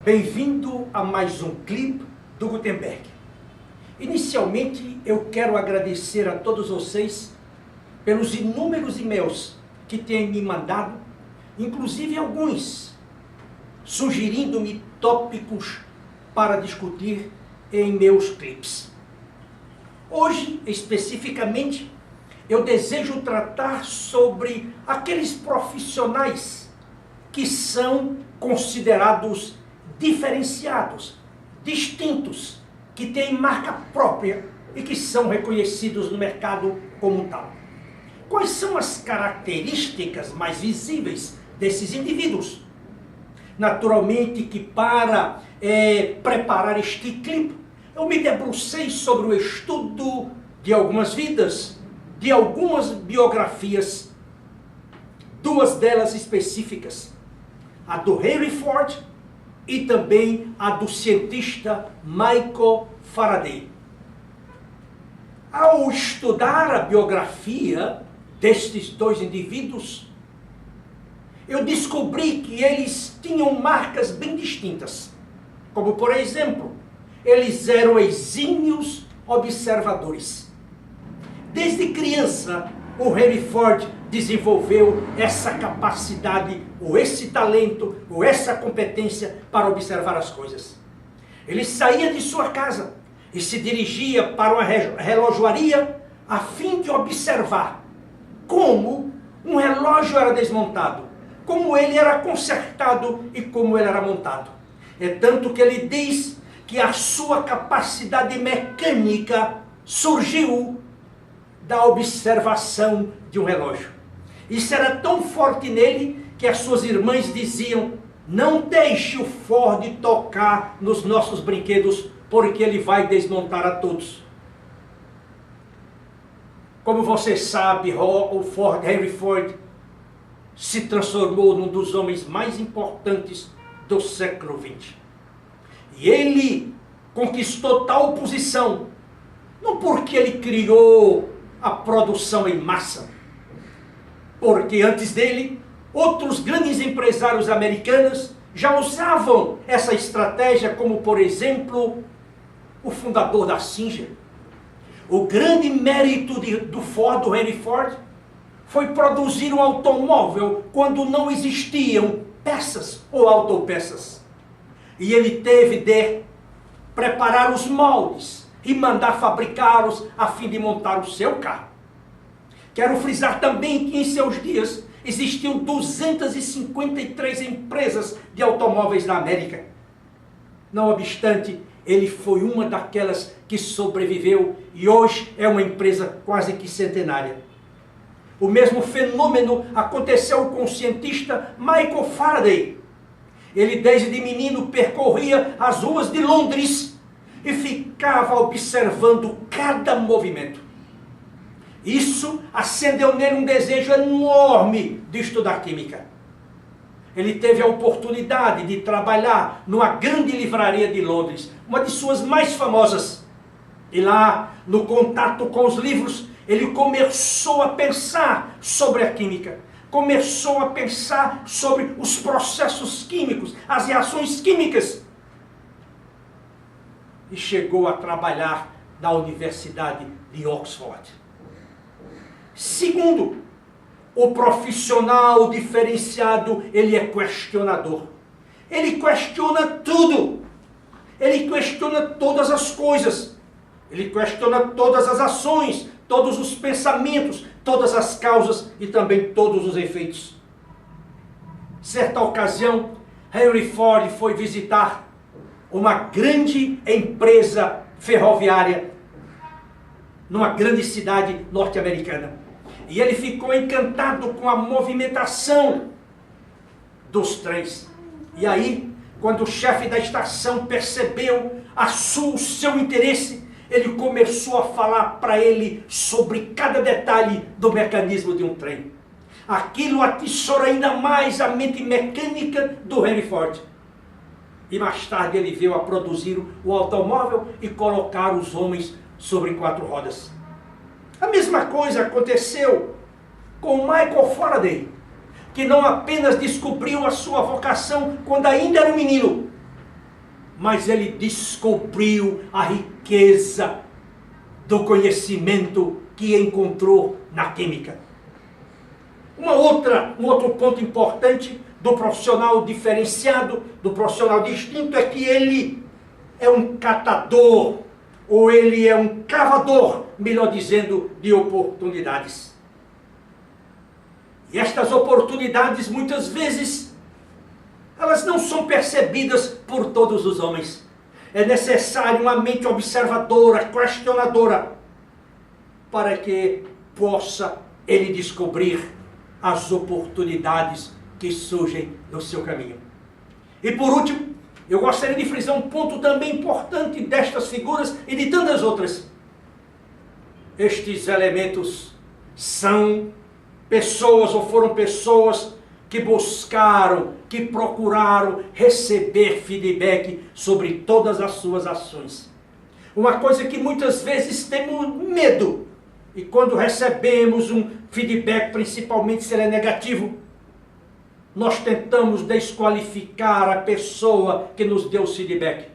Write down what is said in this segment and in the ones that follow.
Bem-vindo a mais um clipe do Gutenberg. Inicialmente, eu quero agradecer a todos vocês pelos inúmeros e-mails que têm me mandado, inclusive alguns sugerindo-me tópicos para discutir em meus clipes. Hoje, especificamente, eu desejo tratar sobre aqueles profissionais que são considerados diferenciados, distintos, que têm marca própria e que são reconhecidos no mercado como tal. Quais são as características mais visíveis desses indivíduos? Naturalmente que para preparar este clipe, eu me debrucei sobre o estudo de algumas vidas, de algumas biografias, duas delas específicas, a do Henry Ford e também a do cientista Michael Faraday. Ao estudar a biografia destes dois indivíduos, eu descobri que eles tinham marcas bem distintas. Como, por exemplo, eles eram exímios observadores. Desde criança, o Henry Ford desenvolveu essa capacidade, ou esse talento, ou essa competência para observar as coisas. Ele saía de sua casa e se dirigia para uma relojoaria a fim de observar como um relógio era desmontado, como ele era consertado e como ele era montado. É tanto que ele diz que a sua capacidade mecânica surgiu da observação de um relógio. Isso era tão forte nele que as suas irmãs diziam: não deixe o Ford tocar nos nossos brinquedos, porque ele vai desmontar a todos. Como você sabe, o Henry Ford se transformou num dos homens mais importantes do século XX. E ele conquistou tal posição, não porque ele criou a produção em massa, porque antes dele, outros grandes empresários americanos já usavam essa estratégia, como por exemplo, o fundador da Singer. O grande mérito do Henry Ford, foi produzir um automóvel quando não existiam peças ou autopeças. E ele teve de preparar os moldes e mandar fabricá-los a fim de montar o seu carro. Quero frisar também que em seus dias existiam 253 empresas de automóveis na América. Não obstante, ele foi uma daquelas que sobreviveu e hoje é uma empresa quase que centenária. O mesmo fenômeno aconteceu com o cientista Michael Faraday. Ele desde menino percorria as ruas de Londres e ficava observando cada movimento. Isso acendeu nele um desejo enorme de estudar química. Ele teve a oportunidade de trabalhar numa grande livraria de Londres, uma de suas mais famosas. E lá, no contato com os livros, ele começou a pensar sobre a química. Começou a pensar sobre os processos químicos, as reações químicas. E chegou a trabalhar na Universidade de Oxford. Segundo, o profissional diferenciado, ele é questionador. Ele questiona tudo. Ele questiona todas as coisas. Ele questiona todas as ações, todos os pensamentos, todas as causas e também todos os efeitos. Certa ocasião, Henry Ford foi visitar uma grande empresa ferroviária numa grande cidade norte-americana. E ele ficou encantado com a movimentação dos trens. E aí, quando o chefe da estação percebeu o seu interesse, ele começou a falar para ele sobre cada detalhe do mecanismo de um trem. Aquilo atiçou ainda mais a mente mecânica do Henry Ford. E mais tarde ele veio a produzir o automóvel e colocar os homens sobre 4 rodas. A mesma coisa aconteceu com Michael Faraday, que não apenas descobriu a sua vocação quando ainda era um menino, mas ele descobriu a riqueza do conhecimento que encontrou na química. Um outro ponto importante do profissional diferenciado, do profissional distinto, é que ele é um catador, ou ele é um cavador, melhor dizendo, de oportunidades. E estas oportunidades, muitas vezes, elas não são percebidas por todos os homens. É necessário uma mente observadora, questionadora, para que possa ele descobrir as oportunidades que surgem no seu caminho. E por último, eu gostaria de frisar um ponto também importante destas figuras e de tantas outras. Estes elementos são pessoas, ou foram pessoas, que buscaram, que procuraram receber feedback sobre todas as suas ações. Uma coisa que muitas vezes temos medo, e quando recebemos um feedback, principalmente se ele é negativo, nós tentamos desqualificar a pessoa que nos deu o feedback.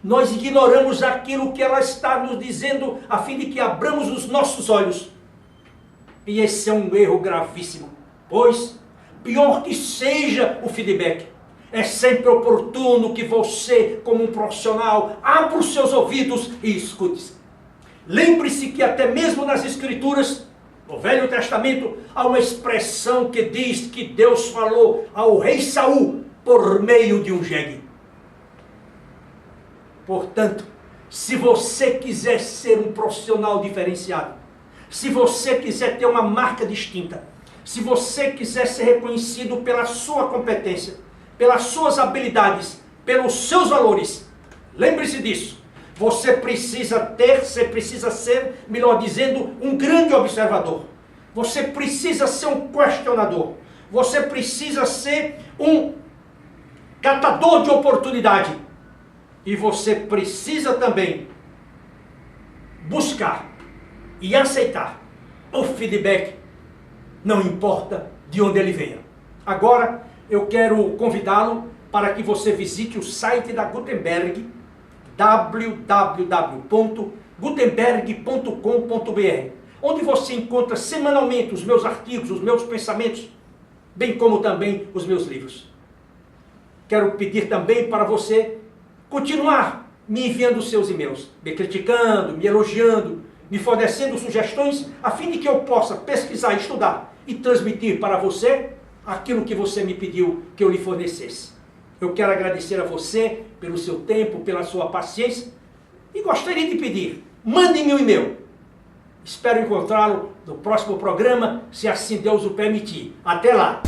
Nós ignoramos aquilo que ela está nos dizendo, a fim de que abramos os nossos olhos. E esse é um erro gravíssimo, pois, pior que seja o feedback, é sempre oportuno que você, como um profissional, abra os seus ouvidos e escute. Lembre-se que até mesmo nas Escrituras, no Velho Testamento, há uma expressão que diz que Deus falou ao rei Saul por meio de um jegue. Portanto, se você quiser ser um profissional diferenciado, se você quiser ter uma marca distinta, se você quiser ser reconhecido pela sua competência, pelas suas habilidades, pelos seus valores, lembre-se disso. Você precisa ser, melhor dizendo, um grande observador. Você precisa ser um questionador. Você precisa ser um catador de oportunidade. E você precisa também buscar e aceitar o feedback, não importa de onde ele venha. Agora, eu quero convidá-lo para que você visite o site da Gutenberg, www.gutenberg.com.br, onde você encontra semanalmente os meus artigos, os meus pensamentos, bem como também os meus livros. Quero pedir também para você continuar me enviando seus e-mails, me criticando, me elogiando, me fornecendo sugestões, a fim de que eu possa pesquisar, estudar e transmitir para você aquilo que você me pediu que eu lhe fornecesse. Eu quero agradecer a você pelo seu tempo, pela sua paciência, e gostaria de pedir, mande-me um e-mail. Espero encontrá-lo no próximo programa, se assim Deus o permitir. Até lá!